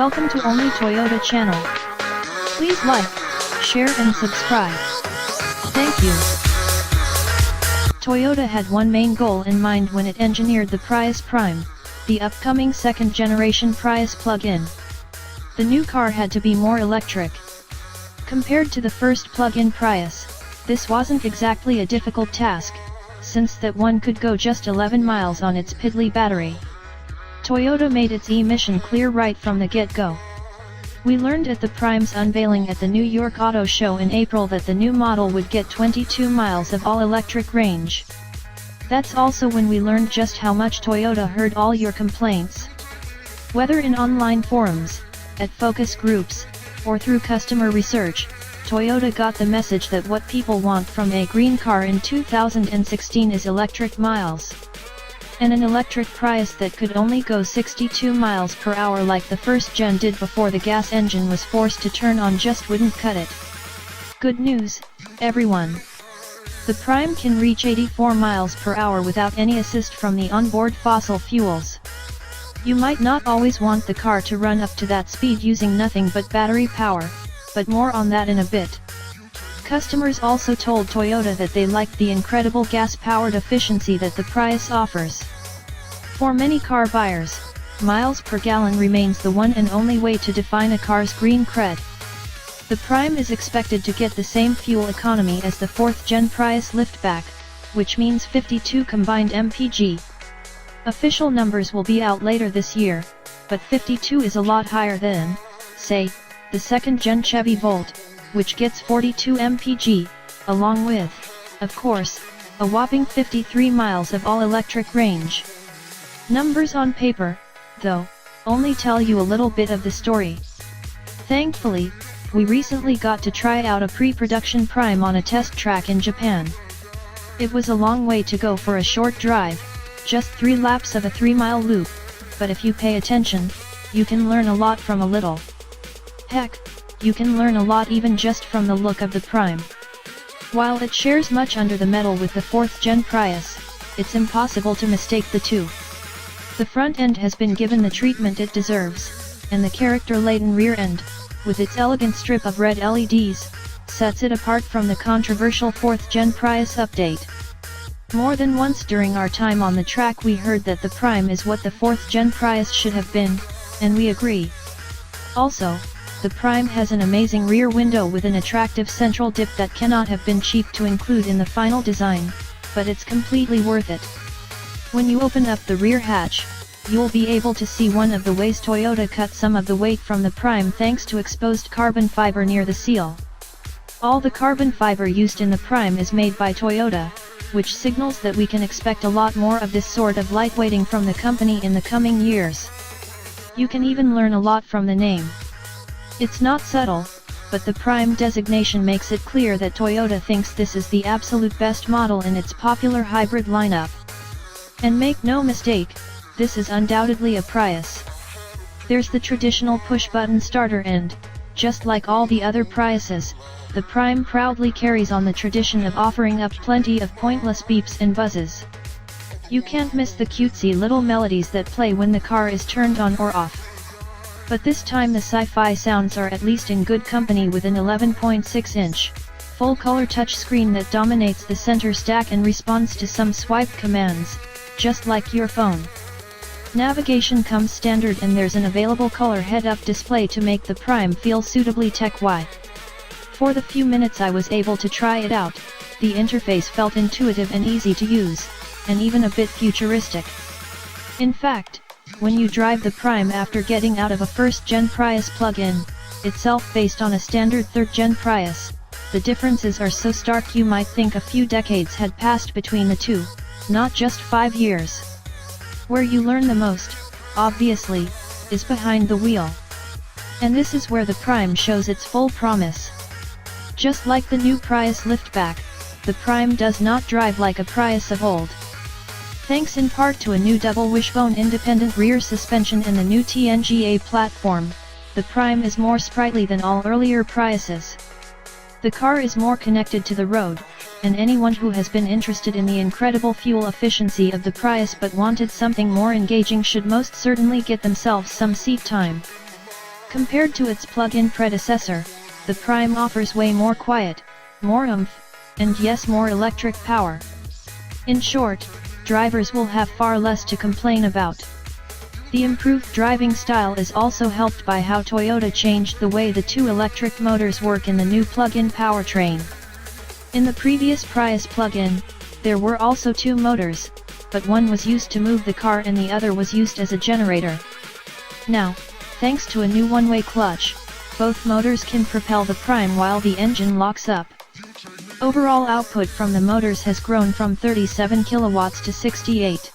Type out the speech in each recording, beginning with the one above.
Welcome to Only Toyota channel. Please like, share and subscribe. Thank you. Toyota had one main goal in mind when it engineered the Prius Prime, the upcoming second-generation Prius Plug-In. The new car had to be more electric. Compared to the first plug-in Prius, this wasn't exactly a difficult task, since that one could go just 11 miles on its piddly battery. Toyota made its mission clear right from the get-go. We learned at the Prime's unveiling at the New York Auto Show in April that the new model would get 22 miles of all-electric range. That's also when we learned just how much Toyota heard all your complaints. Whether in online forums, at focus groups, or through customer research, Toyota got the message that what people want from a green car in 2016 is electric miles. And an electric Prius that could only go 62 miles per hour like the first gen did before the gas engine was forced to turn on just wouldn't cut it. Good news, everyone! The Prime can reach 84 miles per hour without any assist from the onboard fossil fuels. You might not always want the car to run up to that speed using nothing but battery power, but more on that in a bit. Customers also told Toyota that they liked the incredible gas-powered efficiency that the Prius offers. For many car buyers, miles per gallon remains the one and only way to define a car's green cred. The Prime is expected to get the same fuel economy as the 4th-gen Prius liftback, which means 52 combined mpg. Official numbers will be out later this year, but 52 is a lot higher than, say, the 2nd-gen Chevy Volt, which gets 42 mpg, along with, of course, a whopping 53 miles of all-electric range. Numbers on paper, though, only tell you a little bit of the story. Thankfully, we recently got to try out a pre-production Prime on a test track in Japan. It was a long way to go for a short drive, just 3 laps of a 3-mile loop, but if you pay attention, you can learn a lot from a little. Heck, you can learn a lot even just from the look of the Prime. While it shares much under the metal with the 4th-gen Prius, it's impossible to mistake the two. The front end has been given the treatment it deserves, and the character-laden rear end, with its elegant strip of red LEDs, sets it apart from the controversial 4th-gen Prius update. More than once during our time on the track we heard that the Prime is what the 4th-gen Prius should have been, and we agree. Also, the Prime has an amazing rear window with an attractive central dip that cannot have been cheap to include in the final design, but it's completely worth it. When you open up the rear hatch, you'll be able to see one of the ways Toyota cut some of the weight from the Prime thanks to exposed carbon fiber near the seal. All the carbon fiber used in the Prime is made by Toyota, which signals that we can expect a lot more of this sort of lightweighting from the company in the coming years. You can even learn a lot from the name. It's not subtle, but the Prime designation makes it clear that Toyota thinks this is the absolute best model in its popular hybrid lineup. And make no mistake, this is undoubtedly a Prius. There's the traditional push-button starter and, just like all the other Priuses, the Prime proudly carries on the tradition of offering up plenty of pointless beeps and buzzes. You can't miss the cutesy little melodies that play when the car is turned on or off. But this time the sci-fi sounds are at least in good company with an 11.6-inch, full-color touchscreen that dominates the center stack and responds to some swipe commands, just like your phone. Navigation comes standard and there's an available color head-up display to make the Prime feel suitably tech-y. For the few minutes I was able to try it out, the interface felt intuitive and easy to use, and even a bit futuristic. In fact, when you drive the Prime after getting out of a 1st-gen Prius plug-in, itself based on a standard 3rd-gen Prius, the differences are so stark you might think a few decades had passed between the two, not just 5 years. Where you learn the most, obviously, is behind the wheel. And this is where the Prime shows its full promise. Just like the new Prius liftback, the Prime does not drive like a Prius of old. Thanks in part to a new double wishbone independent rear suspension and the new TNGA platform, the Prime is more sprightly than all earlier Priuses. The car is more connected to the road, and anyone who has been interested in the incredible fuel efficiency of the Prius but wanted something more engaging should most certainly get themselves some seat time. Compared to its plug-in predecessor, the Prime offers way more quiet, more oomph, and yes, more electric power. In short, drivers will have far less to complain about. The improved driving style is also helped by how Toyota changed the way the two electric motors work in the new plug-in powertrain. In the previous Prius Plug-In, there were also two motors, but one was used to move the car and the other was used as a generator. Now, thanks to a new one-way clutch, both motors can propel the Prime while the engine locks up. Overall output from the motors has grown from 37 kilowatts to 68.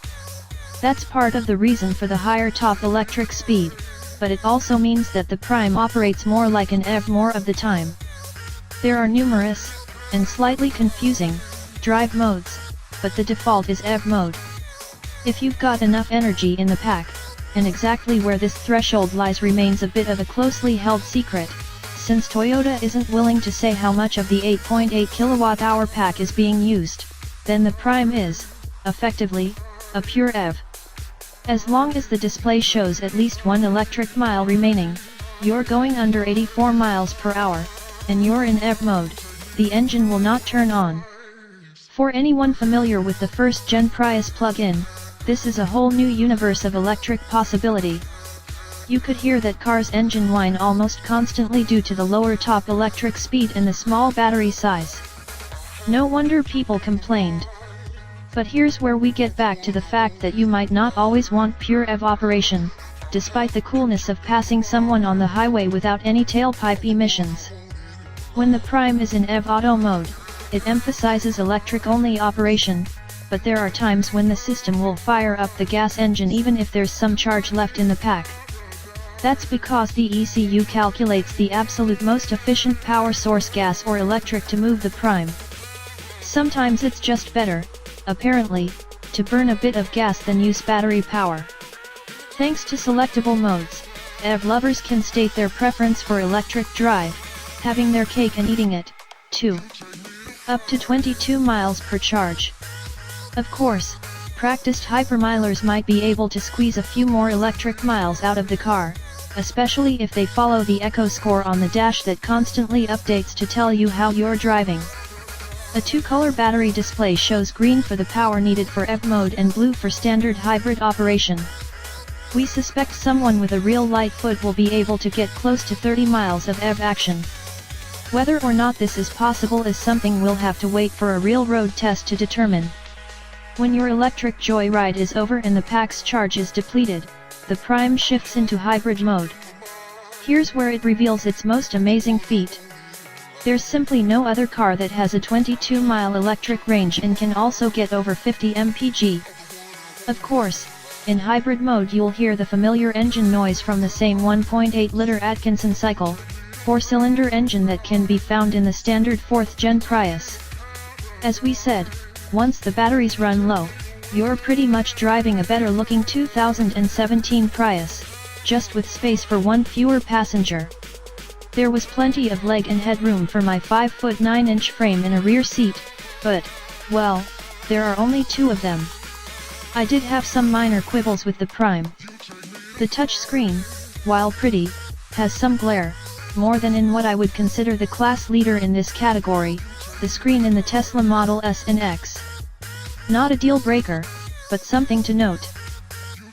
That's part of the reason for the higher top electric speed, but it also means that the Prime operates more like an EV more of the time. There are numerous, and slightly confusing, drive modes, but the default is EV mode. If you've got enough energy in the pack, and exactly where this threshold lies remains a bit of a closely held secret, since Toyota isn't willing to say how much of the 8.8 kilowatt-hour pack is being used, then the Prime is, effectively, a pure EV. As long as the display shows at least one electric mile remaining, you're going under 84 miles per hour, and you're in EV mode, the engine will not turn on. For anyone familiar with the first-gen Prius plug-in, this is a whole new universe of electric possibility. You could hear that car's engine whine almost constantly due to the lower top electric speed and the small battery size. No wonder people complained. But here's where we get back to the fact that you might not always want pure EV operation, despite the coolness of passing someone on the highway without any tailpipe emissions. When the Prime is in EV auto mode, it emphasizes electric-only operation, but there are times when the system will fire up the gas engine even if there's some charge left in the pack. That's because the ECU calculates the absolute most efficient power source, gas or electric, to move the Prime. Sometimes it's just better, apparently, to burn a bit of gas than use battery power. Thanks to selectable modes, EV lovers can state their preference for electric drive, having their cake and eating it, too. Up to 22 miles per charge. Of course, practiced hypermilers might be able to squeeze a few more electric miles out of the car, especially if they follow the Echo score on the dash that constantly updates to tell you how you're driving. A two-color battery display shows green for the power needed for EV mode and blue for standard hybrid operation. We suspect someone with a real light foot will be able to get close to 30 miles of EV action. Whether or not this is possible is something we'll have to wait for a real road test to determine. When your electric joyride is over and the pack's charge is depleted, the Prime shifts into hybrid mode. Here's where it reveals its most amazing feat. There's simply no other car that has a 22-mile electric range and can also get over 50 mpg. Of course, in hybrid mode you'll hear the familiar engine noise from the same 1.8-liter Atkinson cycle, 4-cylinder engine that can be found in the standard 4th-gen Prius. As we said, once the batteries run low, you're pretty much driving a better-looking 2017 Prius, just with space for one fewer passenger. There was plenty of leg and headroom for my 5'9" frame in a rear seat, but, well, there are only two of them. I did have some minor quibbles with the Prime. The touchscreen, while pretty, has some glare, more than in what I would consider the class leader in this category, the screen in the Tesla Model S and X. Not a deal breaker, but something to note.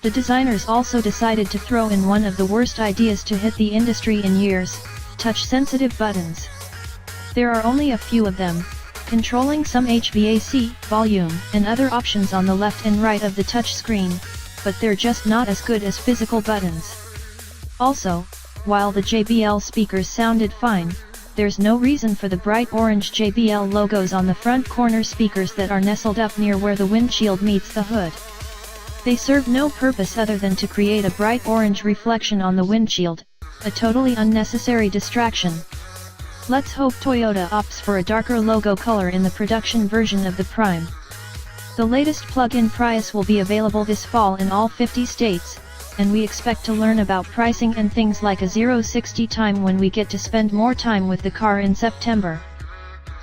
The designers also decided to throw in one of the worst ideas to hit the industry in years: touch-sensitive buttons. There are only a few of them, controlling some HVAC, volume, and other options on the left and right of the touchscreen, but they're just not as good as physical buttons. Also, while the JBL speakers sounded fine, there's no reason for the bright orange JBL logos on the front corner speakers that are nestled up near where the windshield meets the hood. They serve no purpose other than to create a bright orange reflection on the windshield, a totally unnecessary distraction. Let's hope Toyota opts for a darker logo color in the production version of the Prime. The latest plug-in Prius will be available this fall in all 50 states, and we expect to learn about pricing and things like a 0-60 time when we get to spend more time with the car in September.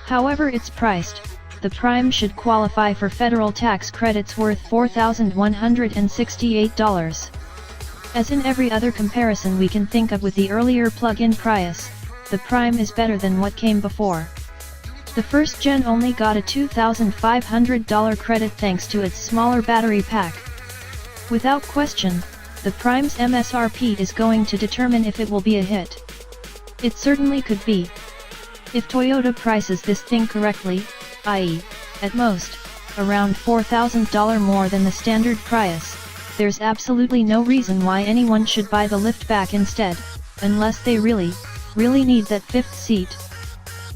However it's priced, the Prime should qualify for federal tax credits worth $4,168. As in every other comparison we can think of with the earlier plug-in Prius, the Prime is better than what came before. The first gen only got a $2,500 credit thanks to its smaller battery pack. Without question, the Prime's MSRP is going to determine if it will be a hit. It certainly could be. If Toyota prices this thing correctly, i.e., at most, around $4,000 more than the standard Prius, there's absolutely no reason why anyone should buy the liftback instead, unless they really need that fifth seat.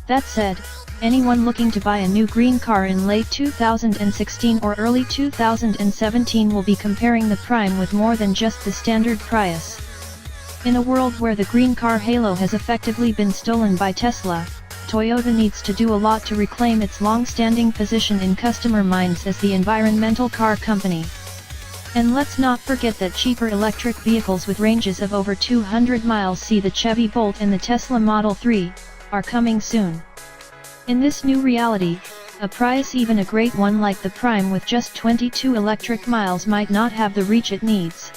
That said, anyone looking to buy a new green car in late 2016 or early 2017 will be comparing the Prime with more than just the standard Prius. In a world where the green car halo has effectively been stolen by Tesla, Toyota needs to do a lot to reclaim its long-standing position in customer minds as the environmental car company. And let's not forget that cheaper electric vehicles with ranges of over 200 miles, see the Chevy Bolt and the Tesla Model 3, are coming soon. In this new reality, a Prius, even a great one like the Prime with just 22 electric miles, might not have the reach it needs.